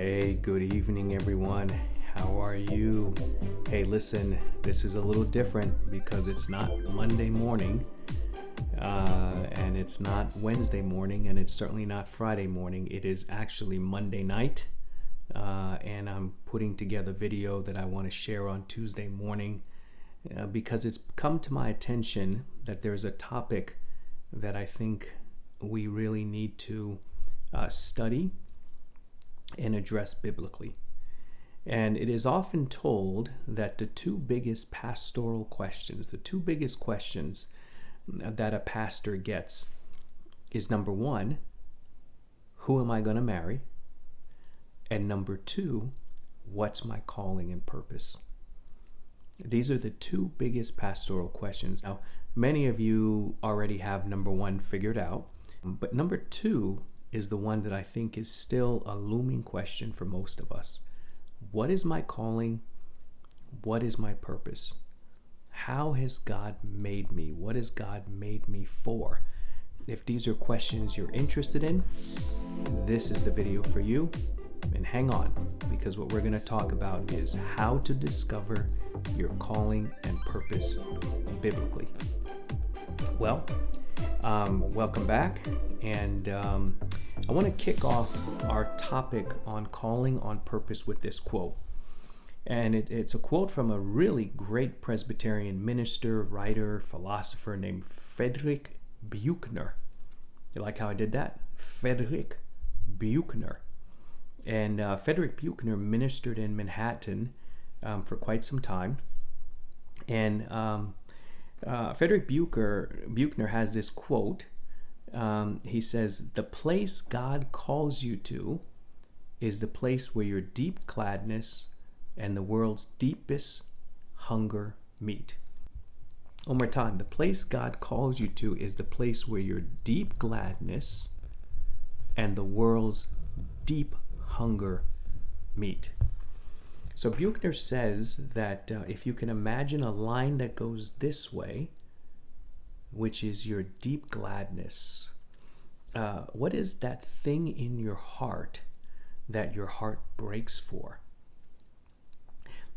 Hey, good evening, everyone. How are you? Hey, listen, this is a little different because it's not Monday morning, and it's not Wednesday morning, and it's certainly not Friday morning. It is actually Monday night, and I'm putting together a video that I want to share on Tuesday morning because it's come to my attention that there's a topic that I think we really need to study and address biblically. And it is often told that the two biggest pastoral questions, the two biggest questions that a pastor gets is number one, who am I going to marry? And number two, what's my calling and purpose? These are the two biggest pastoral questions. Now, many of you already have number one figured out, but number two is the one that I think is still a looming question for most of us. What is my calling? What is my purpose? How has God made me? What has God made me for? If these are questions you're interested in, this is the video for you. And hang on, because what we're going to talk about is how to discover your calling and purpose biblically. Well, welcome back, and I want to kick off our topic on calling on purpose with this quote. And it's a quote from a really great Presbyterian minister, writer, philosopher named Friedrich Buechner. You like how I did that? Friedrich Buechner. And Friedrich Buechner ministered in Manhattan for quite some time. And Friedrich Buechner has this quote. He says, "The place God calls you to is the place where your deep gladness and the world's deepest hunger meet." One more time. The place God calls you to is the place where your deep gladness and the world's deep hunger meet. So Buechner says that if you can imagine a line that goes this way, which is your deep gladness, what is that thing in your heart that your heart breaks for?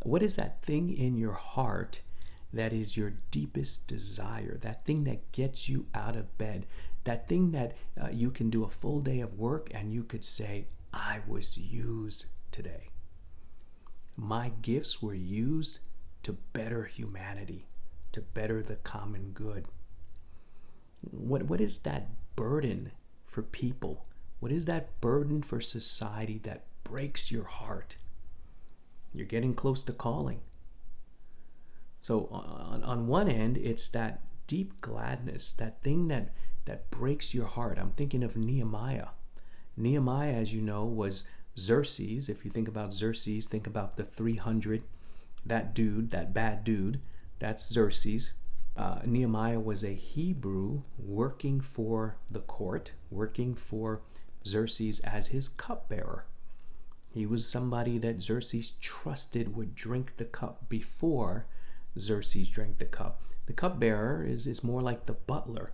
What is that thing in your heart that is your deepest desire, that thing that gets you out of bed, that thing that you can do a full day of work and you could say, I was used today. My gifts were used to better humanity, to better the common good. What is that burden for people? What is that burden for society that breaks your heart? You're getting close to calling. So on one end, it's that deep gladness, that thing that breaks your heart. I'm thinking of Nehemiah. Nehemiah, as you know, was Xerxes. If you think about Xerxes, think about the 300. That dude, that bad dude, that's Xerxes. Nehemiah was a Hebrew working for the court, working for Xerxes as his cupbearer. He was somebody that Xerxes trusted would drink the cup before Xerxes drank the cup. The cupbearer is more like the butler.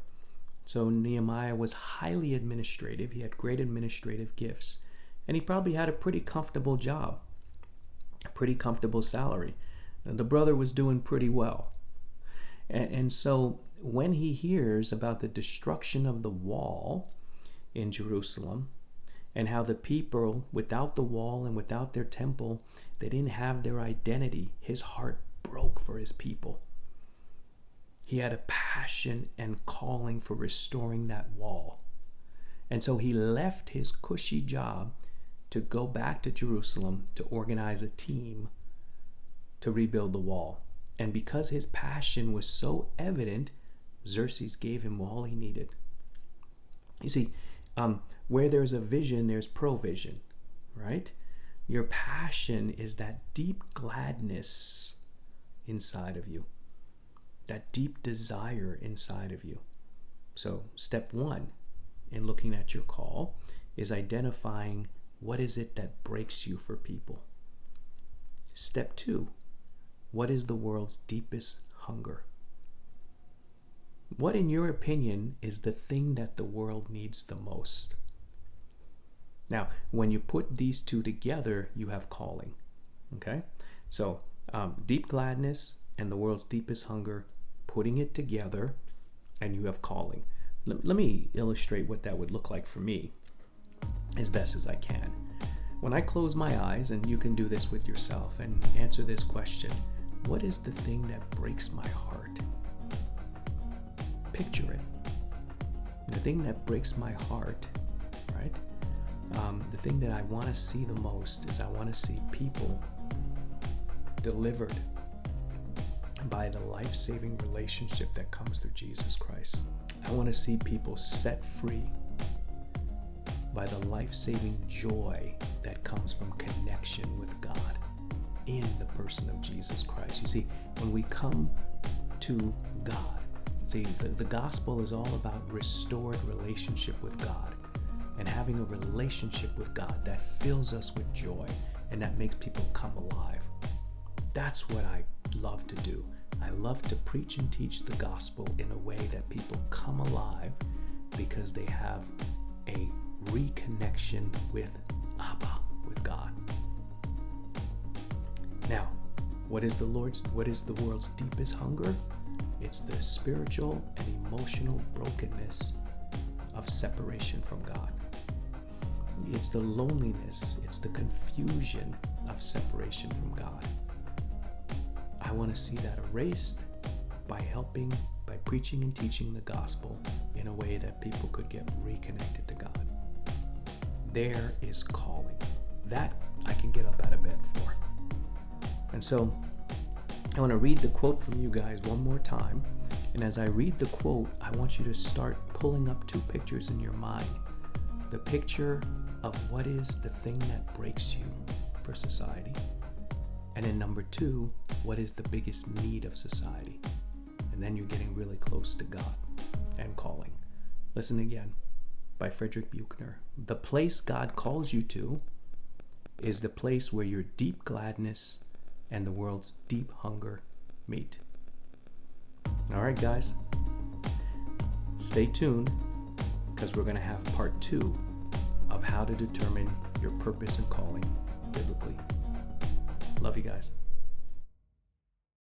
So Nehemiah was highly administrative. He had great administrative gifts. And he probably had a pretty comfortable job, a pretty comfortable salary. And the brother was doing pretty well. And so when he hears about the destruction of the wall in Jerusalem and how the people without the wall and without their temple, they didn't have their identity, his heart broke for his people. He had a passion and calling for restoring that wall. And so he left his cushy job to go back to Jerusalem to organize a team to rebuild the wall. And because his passion was so evident, Xerxes gave him all he needed. You see, where there's a vision, there's provision, right? Your passion is that deep gladness inside of you, that deep desire inside of you. So step one in looking at your call is identifying what is it that breaks you for people. Step two, what is the world's deepest hunger? What, in your opinion, is the thing that the world needs the most? Now, when you put these two together, you have calling. Okay? So, deep gladness and the world's deepest hunger, putting it together, and you have calling. Let me illustrate what that would look like for me as best as I can. When I close my eyes, and you can do this with yourself, and answer this question, what is the thing that breaks my heart? Picture it. The thing that breaks my heart, right? The thing that I want to see the most is I want to see people delivered by the life-saving relationship that comes through Jesus Christ. I want to see people set free by the life-saving joy that comes from connection with God in the person of Jesus Christ. You see, when we come to God, see, the gospel is all about restored relationship with God and having a relationship with God that fills us with joy and that makes people come alive. That's what I love to do. I love to preach and teach the gospel in a way that people come alive because they have a reconnection with Abba, with God. Now, what is the world's deepest hunger? It's the spiritual and emotional brokenness of separation from God. It's the loneliness, it's the confusion of separation from God. I want to see that erased by preaching and teaching the gospel in a way that people could get reconnected to God. There is calling. That I can get up out of bed for. And so I want to read the quote from you guys one more time. And as I read the quote, I want you to start pulling up two pictures in your mind. The picture of what is the thing that breaks you for society. And then number two, what is the biggest need of society? And then you're getting really close to God and calling. Listen again, by Frederick Buechner. The place God calls you to is the place where your deep gladness and the world's deep hunger meet. All right, guys, stay tuned because we're going to have part 2 of how to determine your purpose and calling biblically. Love you guys.